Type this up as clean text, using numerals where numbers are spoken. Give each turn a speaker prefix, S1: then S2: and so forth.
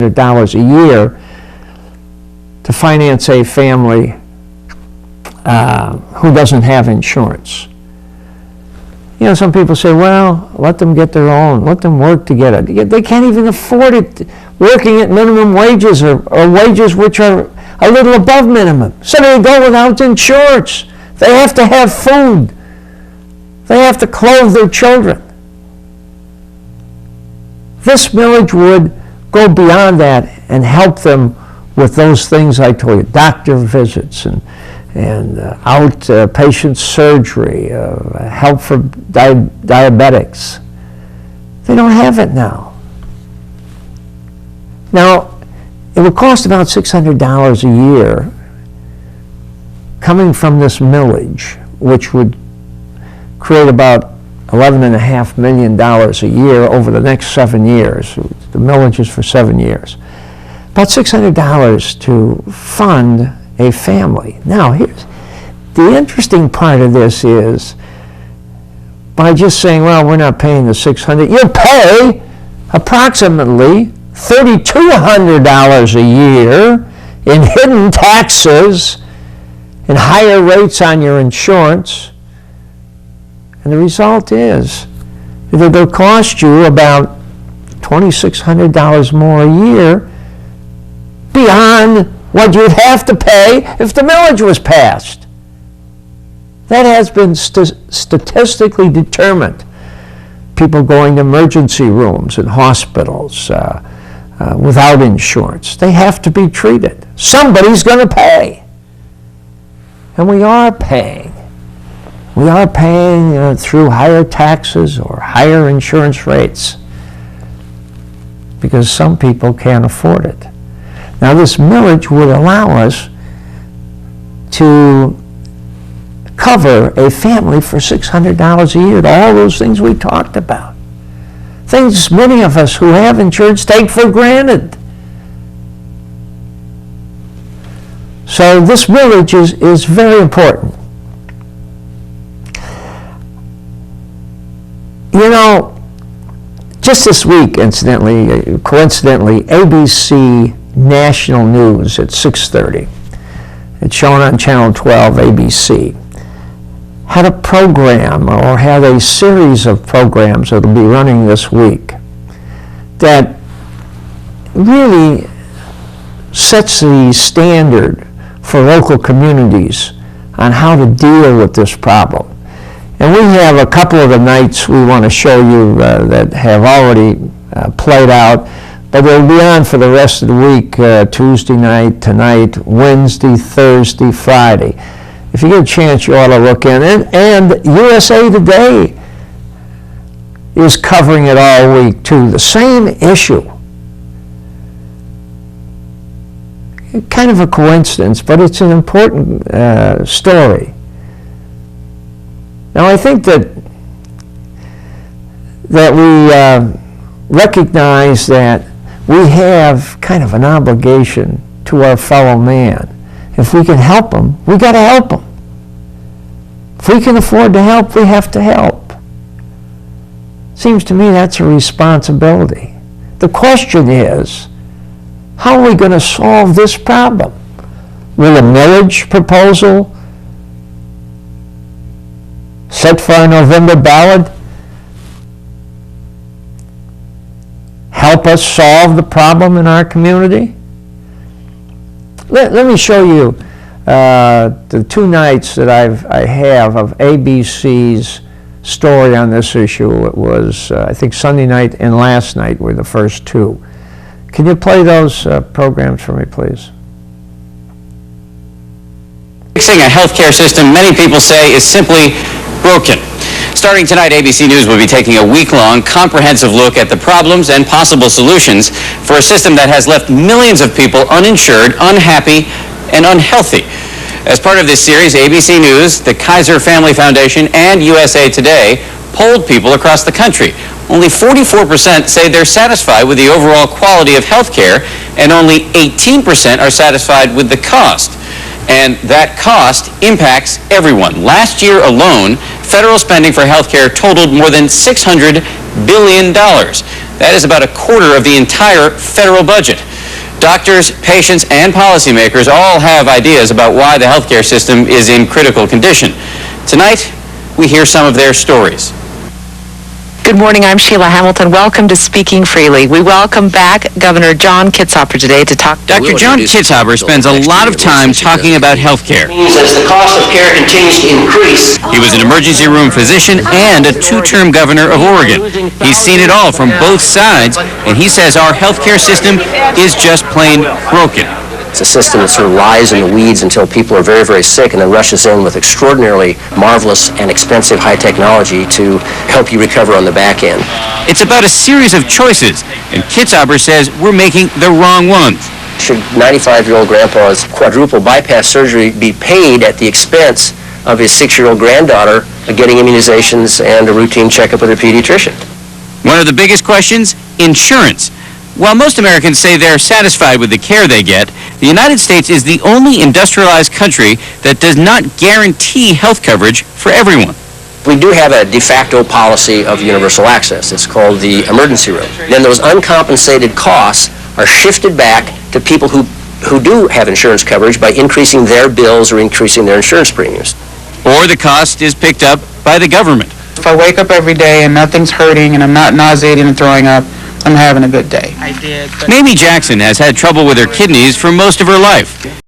S1: $600 a year to finance a family who doesn't have insurance. You know, some people say, well, let them get their own, let them work to get it. They can't even afford it working at minimum wages or wages which are a little above minimum. So they go without insurance. They have to have food. They have to clothe their children. This millage would go beyond that and help them with those things I told you, doctor visits and outpatient surgery, help for diabetics. They don't have it now. Now, it would cost about $600 a year coming from this millage, which would create about $11.5 million a year over the next 7 years. The millage is for 7 years. About $600 to fund a family. Now, here's the interesting part of this is by just saying, well, we're not paying the $600, you'll pay approximately $3,200 a year in hidden taxes and higher rates on your insurance. And the result is that it'll cost you about $2,600 more a year beyond what you'd have to pay if the millage was passed. That has been statistically determined. People going to emergency rooms in hospitals without insurance, they have to be treated. Somebody's going to pay. And we are paying. We are paying through higher taxes or higher insurance rates because some people can't afford it. Now, this millage would allow us to cover a family for $600 a year to all those things we talked about. Things many of us who have insurance take for granted. So this millage is very important. You know, just this week, coincidentally, ABC National News at 6:30, it's shown on Channel 12 ABC, had a program or had a series of programs that will be running this week that really sets the standard for local communities on how to deal with this problem. And we have a couple of the nights we want to show you that have already played out, but they'll be on for the rest of the week, Tuesday night, tonight, Wednesday, Thursday, Friday. If you get a chance, you ought to look in. And USA Today is covering it all week, too. The same issue. Kind of a coincidence, but it's an important story. Now, I think that we recognize that we have kind of an obligation to our fellow man. If we can help them, we got to help them. If we can afford to help, we have to help. Seems to me that's a responsibility. The question is, how are we going to solve this problem? Will a millage proposal set for a November ballot help us solve the problem in our community? Let me show you the 2 nights that I have of ABC's story on this issue. It was, I think, Sunday night and last night were the first 2. Can you play those programs for me, please?
S2: Fixing a healthcare system many people say is simply broken. Starting tonight, ABC News will be taking a week-long comprehensive look at the problems and possible solutions for a system that has left millions of people uninsured, unhappy, and unhealthy. As part of this series, ABC News, the Kaiser Family Foundation, and USA Today polled people across the country. Only 44% say they're satisfied with the overall quality of health care, and only 18% are satisfied with the cost. And that cost impacts everyone. Last year alone, federal spending for health care totaled more than $600 billion. That is about a quarter of the entire federal budget. Doctors, patients, and policymakers all have ideas about why the healthcare system is in critical condition. Tonight, we hear some of their stories.
S3: Good morning, I'm Sheila Hamilton. Welcome to Speaking Freely. We welcome back Governor John Kitzhaber today to talk.
S2: Dr. John Kitzhaber spends a lot of time talking about health care.
S4: As the cost of care continues to increase.
S2: He was an emergency room physician and a two-term governor of Oregon. He's seen it all from both sides, and he says our health care system is just plain broken.
S4: It's a system that sort of lies in the weeds until people are very, very sick and then rushes in with extraordinarily marvelous and expensive high technology to help you recover on the back end.
S2: It's about a series of choices, and Kitzhaber says we're making the wrong ones.
S4: Should 95-year-old grandpa's quadruple bypass surgery be paid at the expense of his 6-year-old granddaughter getting immunizations and a routine checkup with her pediatrician?
S2: One of the biggest questions, insurance. While most Americans say they're satisfied with the care they get, the United States is the only industrialized country that does not guarantee health coverage for everyone.
S4: We do have a de facto policy of universal access. It's called the emergency room. Then those uncompensated costs are shifted back to people who do have insurance coverage by increasing their bills or increasing their insurance premiums.
S2: Or the cost is picked up by the government.
S5: If I wake up every day and nothing's hurting and I'm not nauseating and throwing up, I'm having a good day.
S2: Mamie Jackson has had trouble with her kidneys for most of her life.